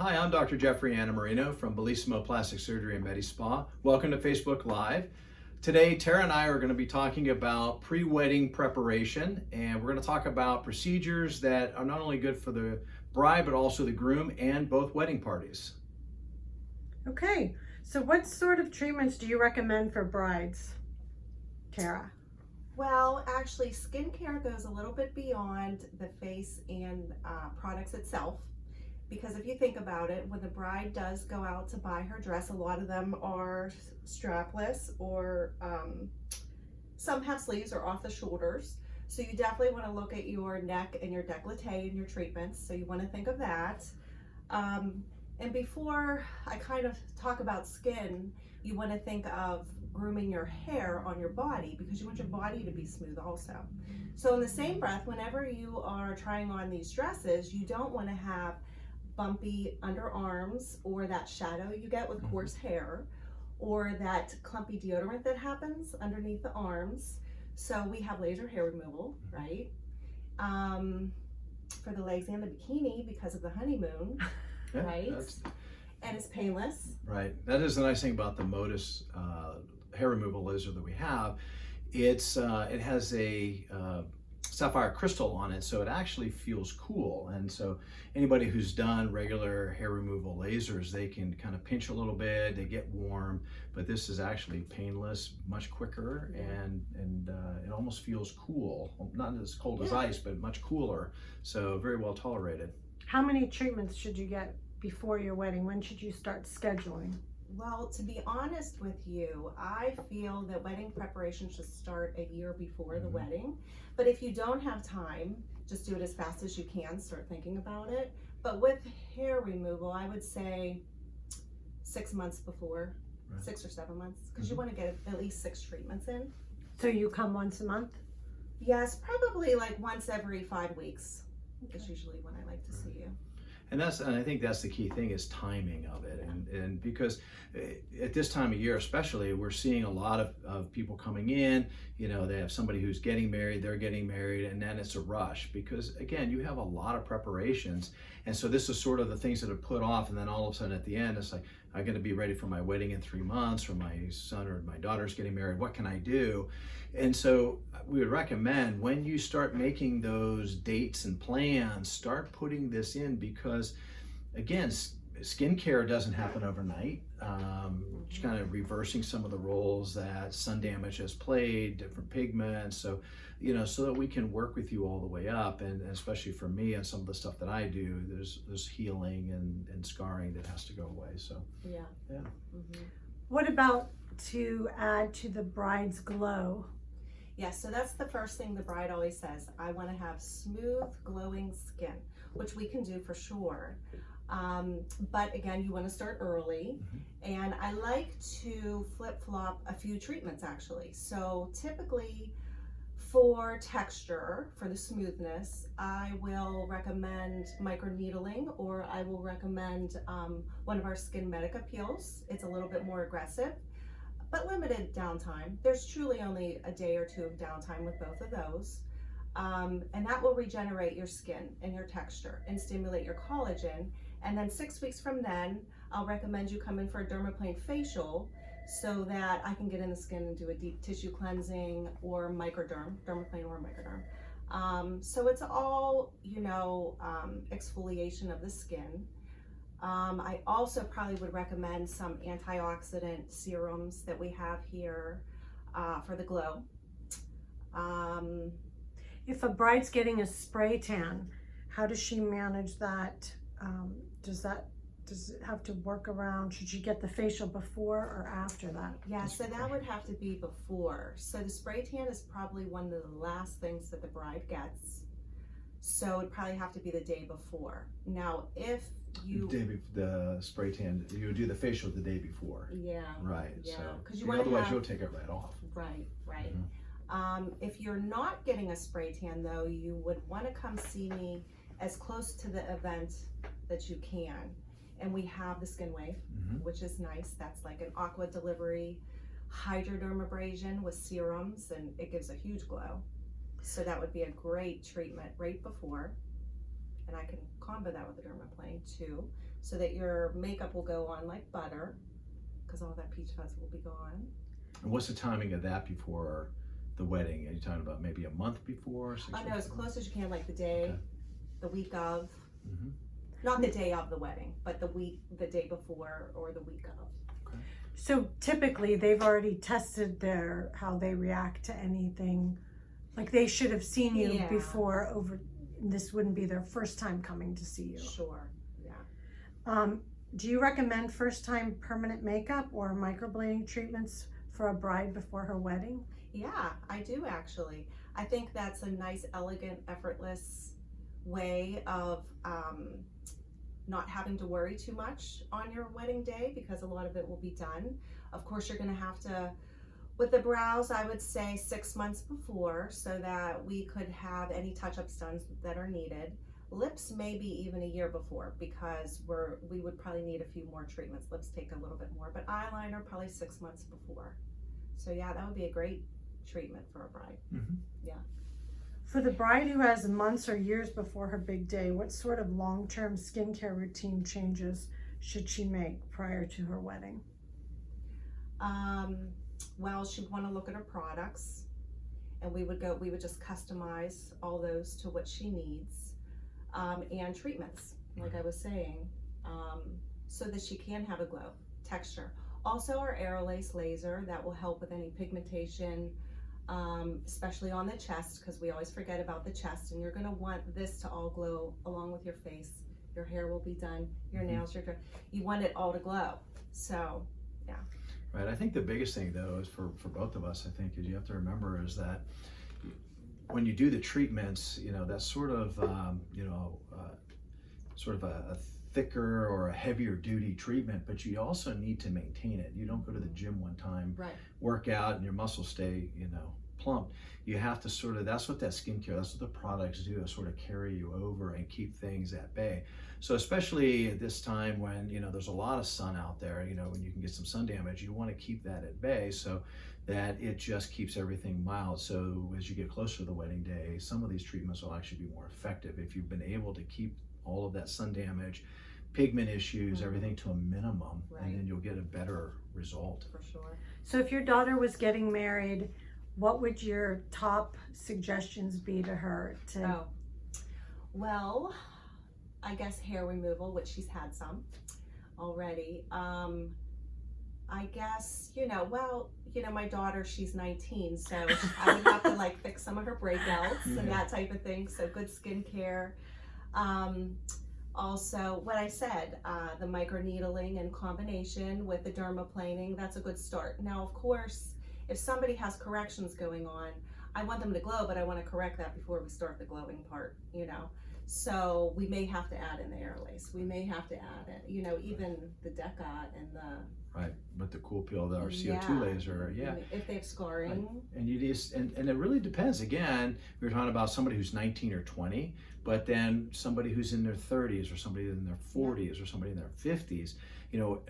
Hi, I'm Dr. Jeffrey Antimarino from Bellissimo Plastic Surgery and Medi Spa. Welcome to Facebook Live. Today, Tara and I are going to be talking about pre-wedding preparation, and we're going to talk about procedures that are not only good for the bride, but also the groom and both wedding parties. Okay, so what sort of treatments do you recommend for brides, Tara? Well, actually, skincare goes a little bit beyond the face and products itself. Because if you think about it, when the bride does go out to buy her dress, a lot of them are strapless or some have sleeves or off the shoulders. So you definitely want to look at your neck and your décolleté and your treatments. So you want to think of that. And before I kind of talk about skin, you want to think of grooming your hair on your body because you want your body to be smooth also. So in the same breath, whenever you are trying on these dresses, you don't want to have bumpy underarms or that shadow you get with coarse hair or that clumpy deodorant that happens underneath the arms. So we have laser hair removal, right? For the legs and the bikini because of the honeymoon, right? And it's painless. Right. That is the nice thing about the Modus hair removal laser that we have. It has a sapphire crystal on it, so it actually feels cool. And so anybody who's done regular hair removal lasers, they can kind of pinch a little bit, they get warm, but this is actually painless, much quicker, and it almost feels cool. Not as cold as ice, but much cooler. So very well tolerated. How many treatments should you get before your wedding? When should you start scheduling? Well, to be honest with you, I feel that wedding preparation should start a year before the wedding. But if you don't have time, just do it as fast as you can, start thinking about it. But with hair removal, I would say 6 months before, 6 or 7 months, because you want to get at least 6 treatments in. So you come once a month? Yes, probably like once every 5 weeks. That's usually when I like to see you. And I think that's the key thing is timing of it. And because at this time of year especially, we're seeing a lot of people coming in, you know, they have somebody who's getting married, they're getting married, and then it's a rush because again, you have a lot of preparations. And so this is sort of the things that are put off, and then all of a sudden at the end, it's like, I'm gonna be ready for my wedding in 3 months, or my son or my daughter's getting married, what can I do? And so we would recommend when you start making those dates and plans, start putting this in because again, skincare doesn't happen overnight. Just kind of reversing some of the roles that sun damage has played, different pigments. So, you know, so that we can work with you all the way up. And especially for me and some of the stuff that I do, there's healing and scarring that has to go away. So, yeah. What about to add to the bride's glow? Yes, so that's the first thing the bride always says. I want to have smooth, glowing skin, which we can do for sure. But again, you want to start early. And I like to flip-flop a few treatments actually. So typically for texture, for the smoothness, I will recommend microneedling, or I will recommend one of our Skin Medica peels. It's a little bit more aggressive, but limited downtime. There's truly only a day or 2 of downtime with both of those. And that will regenerate your skin and your texture and stimulate your collagen. And then 6 weeks from then, I'll recommend you come in for a Dermaplane facial so that I can get in the skin and do a deep tissue cleansing or Dermaplane or microderm. So it's all, you know, exfoliation of the skin. I also probably would recommend some antioxidant serums that we have here for the glow. If a bride's getting a spray tan, how does she manage that? Does it have to work around? Should she get the facial before or after that? Yeah, so that would have to be before. So the spray tan is probably one of the last things that the bride gets. So it'd probably have to be the day before. Now, if you the spray tan, you would do the facial the day before. Yeah. Right. Yeah. So you otherwise you'll take it right off. Right. If you're not getting a spray tan though, you would want to come see me as close to the event that you can. And we have the Skinwave, which is nice. That's like an aqua delivery hydrodermabrasion with serums, and it gives a huge glow. So that would be a great treatment right before. And I can combo that with the Dermaplane too. so that your makeup will go on like butter, because all that peach fuzz will be gone. And what's the timing of that before the wedding? Are you talking about maybe a month before? I know, as close as you can, like the day, Okay. the week of. Mm-hmm. Not the day of the wedding, but the day before or the week of. So typically, they've already tested how they react to anything. Like they should have seen you Yeah. before. This wouldn't be their first time coming to see you. Sure, yeah. Do you recommend first-time permanent makeup or microblading treatments for a bride before her wedding? Yeah, I do actually. I think that's a nice, elegant, effortless way of not having to worry too much on your wedding day, because a lot of it will be done. Of course, you're going to have to, with the brows, I would say 6 months before, so that we could have any touch-ups done that are needed. Lips maybe even a year before, because we would probably need a few more treatments. Lips take a little bit more, but eyeliner probably 6 months before. So yeah, that would be a great treatment for a bride. Mm-hmm. Yeah. For the bride who has months or years before her big day, what sort of long-term skincare routine changes should she make prior to her wedding? Well, she'd want to look at her products, and we would just customize all those to what she needs, and treatments, like I was saying, so that she can have a glow, texture. Also, our Aerolase laser, that will help with any pigmentation, especially on the chest, because we always forget about the chest, and you're going to want this to all glow along with your face. Your hair will be done, your nails, you want it all to glow. So yeah. Right. I think the biggest thing though is for both of us, I think, is you have to remember is that when you do the treatments, that's sort of sort of a thicker or a heavier duty treatment, but you also need to maintain it. You don't go to the gym one time, Right. work out, and your muscles stay, plump. You have to that's what that skincare, that's what the products do, is sort of carry you over and keep things at bay. So especially at this time when, there's a lot of sun out there, when you can get some sun damage, you want to keep that at bay so that it just keeps everything mild. So as you get closer to the wedding day, some of these treatments will actually be more effective if you've been able to keep all of that sun damage, pigment issues, everything to a minimum, Right. and then you'll get a better result. For sure. So if your daughter was getting married, what would your top suggestions be to her? Well, I guess hair removal, which she's had some already. I guess, my daughter, she's 19, so I would have to fix some of her breakouts and that type of thing. So good skincare. Also, what I said, the microneedling in combination with the dermaplaning, that's a good start. Now, of course, if somebody has corrections going on, I want them to glow, but I want to correct that before we start the glowing part, So we may have to add in the Aerolase. We may have to add it, even the Deca and the... Right, but the Cool Peel, our CO2 laser, yeah. If they have scarring. Right. And you just, and it really depends. Again, we were talking about somebody who's 19 or 20, but then somebody who's in their 30s or somebody in their 40s or somebody in their 50s,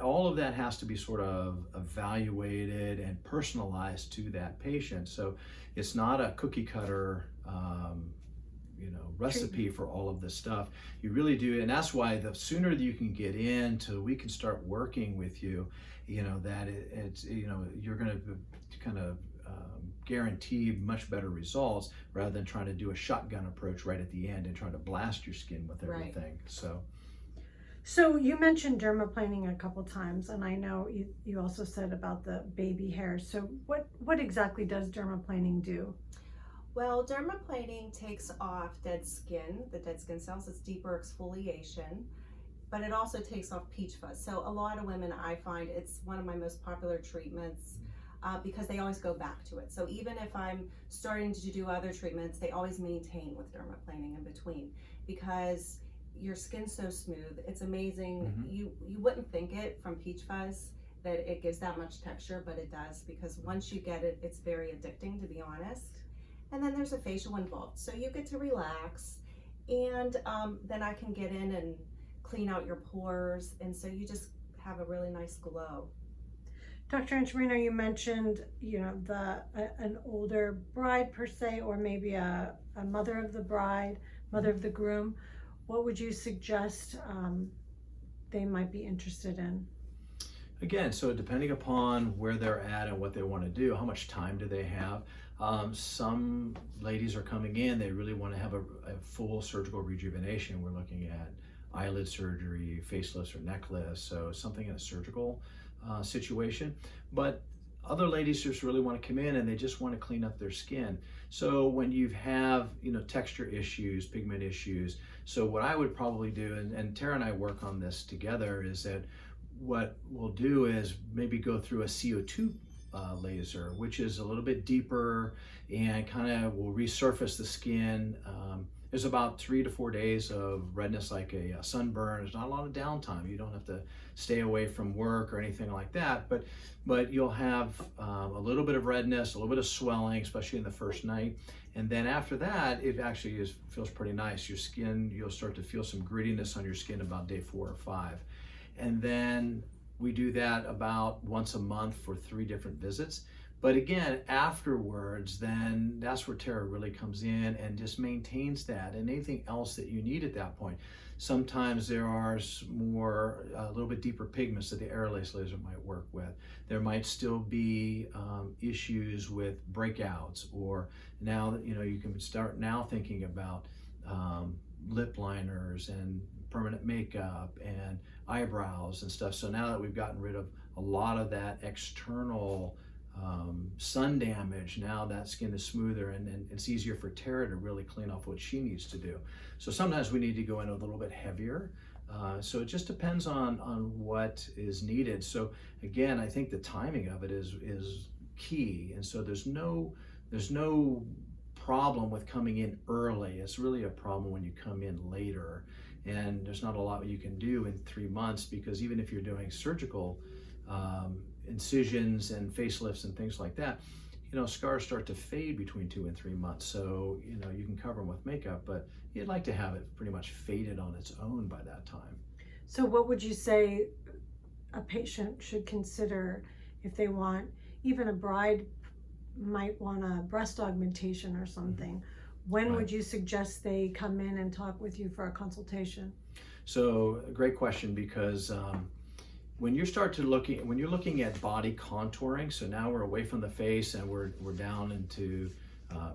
all of that has to be sort of evaluated and personalized to that patient. So it's not a cookie cutter, recipe for all of this stuff. You really do, and that's why the sooner that you can get in till we can start working with you, that it's you're going to kind of guarantee much better results rather than trying to do a shotgun approach right at the end and trying to blast your skin with everything. Right. So you mentioned dermaplaning a couple times, and I know you also said about the baby hair. So what exactly does dermaplaning do? Well, dermaplaning takes off dead skin, the dead skin cells. It's deeper exfoliation, but it also takes off peach fuzz. So a lot of women, I find it's one of my most popular treatments because they always go back to it. So even if I'm starting to do other treatments, they always maintain with dermaplaning in between, because your skin's so smooth. It's amazing. You wouldn't think it from peach fuzz that it gives that much texture, but it does, because once you get it, it's very addicting, to be honest. And then there's a facial involved, so you get to relax, and then I can get in and clean out your pores, and so you just have a really nice glow. Dr. Antimarino, you mentioned an older bride per se, or maybe a mother of the bride, mother of the groom. What would you suggest they might be interested in? Again, so depending upon where they're at and what they want to do, how much time do they have? Some ladies are coming in, they really want to have a full surgical rejuvenation. We're looking at eyelid surgery, facelifts, or neck lifts, so something in a surgical situation. But other ladies just really want to come in and they just want to clean up their skin. So when you have, texture issues, pigment issues, so what I would probably do, and Tara and I work on this together, is that what we'll do is maybe go through a CO2 laser, which is a little bit deeper and kind of will resurface the skin. There's about 3 to 4 days of redness, like a sunburn. There's not a lot of downtime. You don't have to stay away from work or anything like that, but you'll have a little bit of redness, a little bit of swelling, especially in the first night. And then after that, it actually feels pretty nice. Your skin, you'll start to feel some grittiness on your skin about day 4 or 5. And then we do that about once a month for 3 different visits. But again, afterwards, then that's where Tara really comes in and just maintains that, and anything else that you need at that point. Sometimes there are a little bit deeper pigments that the aerolase laser might work with. There might still be issues with breakouts, or now that you can start now thinking about lip liners and permanent makeup and eyebrows and stuff. So now that we've gotten rid of a lot of that external sun damage, now that skin is smoother and it's easier for Tara to really clean off what she needs to do. So sometimes we need to go in a little bit heavier. So it just depends on what is needed. So again, I think the timing of it is key. And so there's no problem with coming in early. It's really a problem when you come in later. And there's not a lot you can do in 3 months, because even if you're doing surgical incisions and facelifts and things like that, scars start to fade between 2 and 3 months. So, you can cover them with makeup, but you'd like to have it pretty much faded on its own by that time. So what would you say a patient should consider if they want, even a bride might want a breast augmentation or something? When Right. would you suggest they come in and talk with you for a consultation? So a great question, because when you're looking at body contouring, so now we're away from the face and we're down into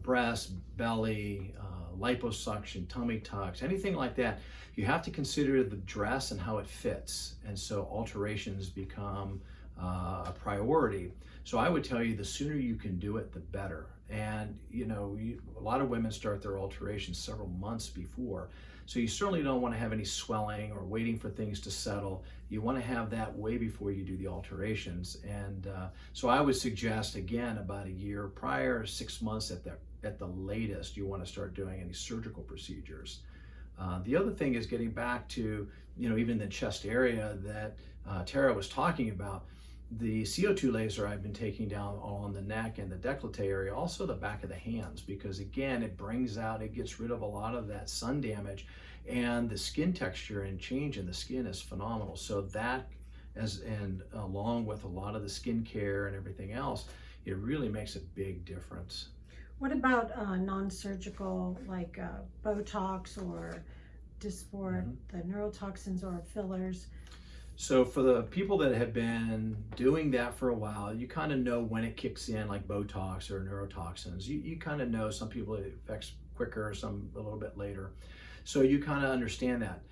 breast, belly, liposuction, tummy tucks, anything like that, you have to consider the dress and how it fits. And so alterations become a priority. So I would tell you, the sooner you can do it, the better. And a lot of women start their alterations several months before. So you certainly don't want to have any swelling or waiting for things to settle. You want to have that way before you do the alterations. And so I would suggest, again, about a year prior, 6 months at the latest, you want to start doing any surgical procedures. The other thing is getting back to, even the chest area that Tara was talking about. The CO2 laser I've been taking down on the neck and the décolleté area, also the back of the hands, because again, it gets rid of a lot of that sun damage, and the skin texture and change in the skin is phenomenal. So that, and along with a lot of the skin care and everything else, it really makes a big difference. What about non-surgical, like Botox or Dysport, the neurotoxins or fillers? So for the people that have been doing that for a while, you kind of know when it kicks in, like Botox or neurotoxins. You kind of know some people it affects quicker, some a little bit later. So you kind of understand that.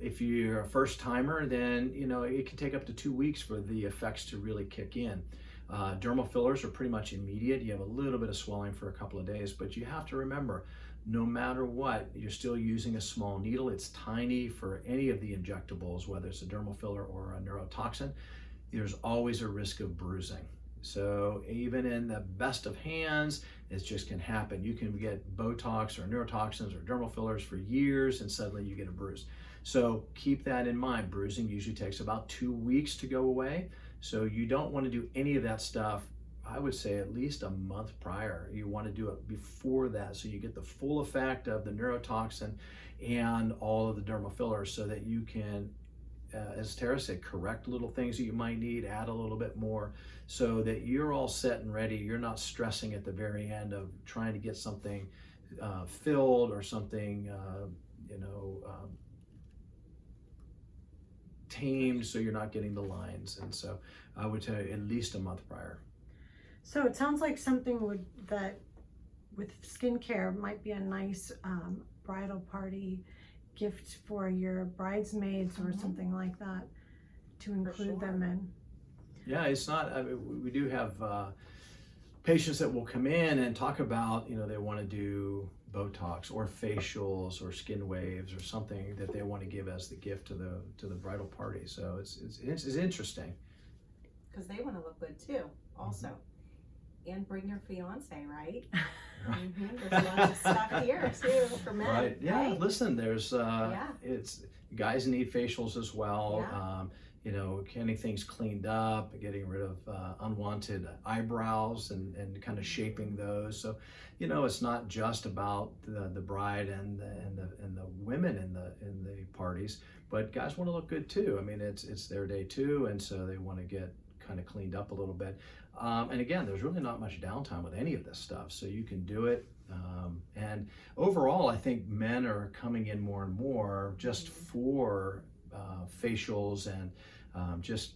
If you're a first timer, then it can take up to 2 weeks for the effects to really kick in. Dermal fillers are pretty much immediate. You have a little bit of swelling for a couple of days, but you have to remember, no matter what, you're still using a small needle. It's tiny for any of the injectables, whether it's a dermal filler or a neurotoxin. There's always a risk of bruising. So even in the best of hands, it just can happen. You can get Botox or neurotoxins or dermal fillers for years and suddenly you get a bruise. So keep that in mind. Bruising usually takes about 2 weeks to go away. So you don't want to do any of that stuff, I would say, at least a month prior. You want to do it before that, so you get the full effect of the neurotoxin and all of the dermal fillers, so that you can, as Tara said, correct little things that you might need, add a little bit more, so that you're all set and ready. You're not stressing at the very end of trying to get something filled or something, tamed so you're not getting the lines. And so I would tell you at least a month prior. So it sounds like something that with skincare might be a nice bridal party gift for your bridesmaids or something like that to include them in. Yeah, it's not, I mean, we do have patients that will come in and talk about, they want to do Botox or facials or skin waves or something that they want to give as the gift to the bridal party. So it's interesting. Because they want to look good too, also. And bring your fiance, right? There's lots of stuff here too for men. Right. Yeah. Right? Listen, there's it's guys need facials as well. Getting things cleaned up, getting rid of unwanted eyebrows and kind of shaping those. So, it's not just about the bride and the women in the parties, but guys want to look good too. I mean, it's their day too, and so they want to get kind of cleaned up a little bit. And again, there's really not much downtime with any of this stuff, so you can do it. And overall, I think men are coming in more and more just for facials and just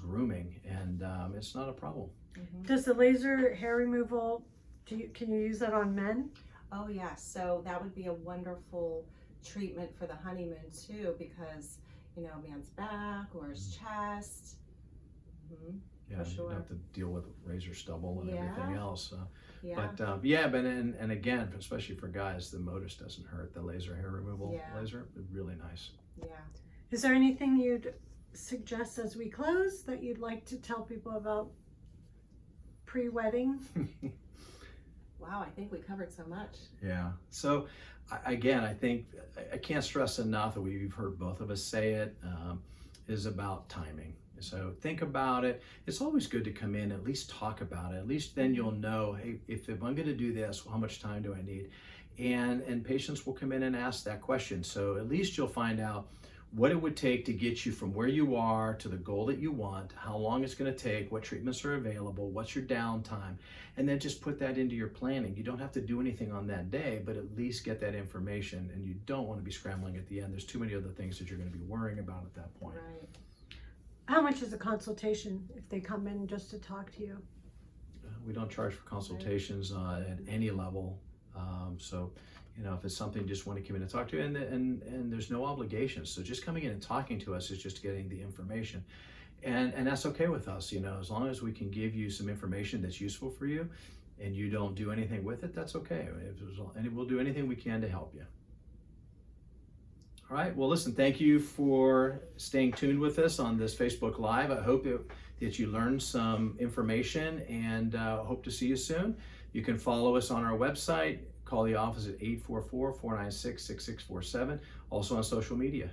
grooming, and it's not a problem. Does the laser hair removal, can you use that on men? Oh yes, so that would be a wonderful treatment for the honeymoon too, because man's back or his chest. Yeah, for sure. You don't have to deal with razor stubble and everything else. Yeah. But and again, especially for guys, the Modus doesn't hurt. The laser hair removal laser, really nice. Yeah. Is there anything you'd suggest as we close that you'd like to tell people about pre-wedding? Wow, I think we covered so much. Yeah. So again, I think I can't stress enough that we've heard both of us say it, is about timing. So think about it. It's always good to come in, at least talk about it. At least then you'll know, hey, if I'm going to do this, how much time do I need? And patients will come in and ask that question. So at least you'll find out what it would take to get you from where you are to the goal that you want, how long it's going to take, what treatments are available, what's your downtime, and then just put that into your planning. You don't have to do anything on that day, but at least get that information, and you don't want to be scrambling at the end. There's too many other things that you're going to be worrying about at that point. Right. How much is a consultation if they come in just to talk to you? We don't charge for consultations at any level. So, if it's something you just want to come in and talk to, and there's no obligations. So just coming in and talking to us is just getting the information. And that's okay with us, as long as we can give you some information that's useful for you and you don't do anything with it, that's okay. And we'll do anything we can to help you. All right, well, listen, thank you for staying tuned with us on this Facebook Live. I hope that you learned some information, and hope to see you soon. You can follow us on our website, call the office at 844-496-6647, also on social media.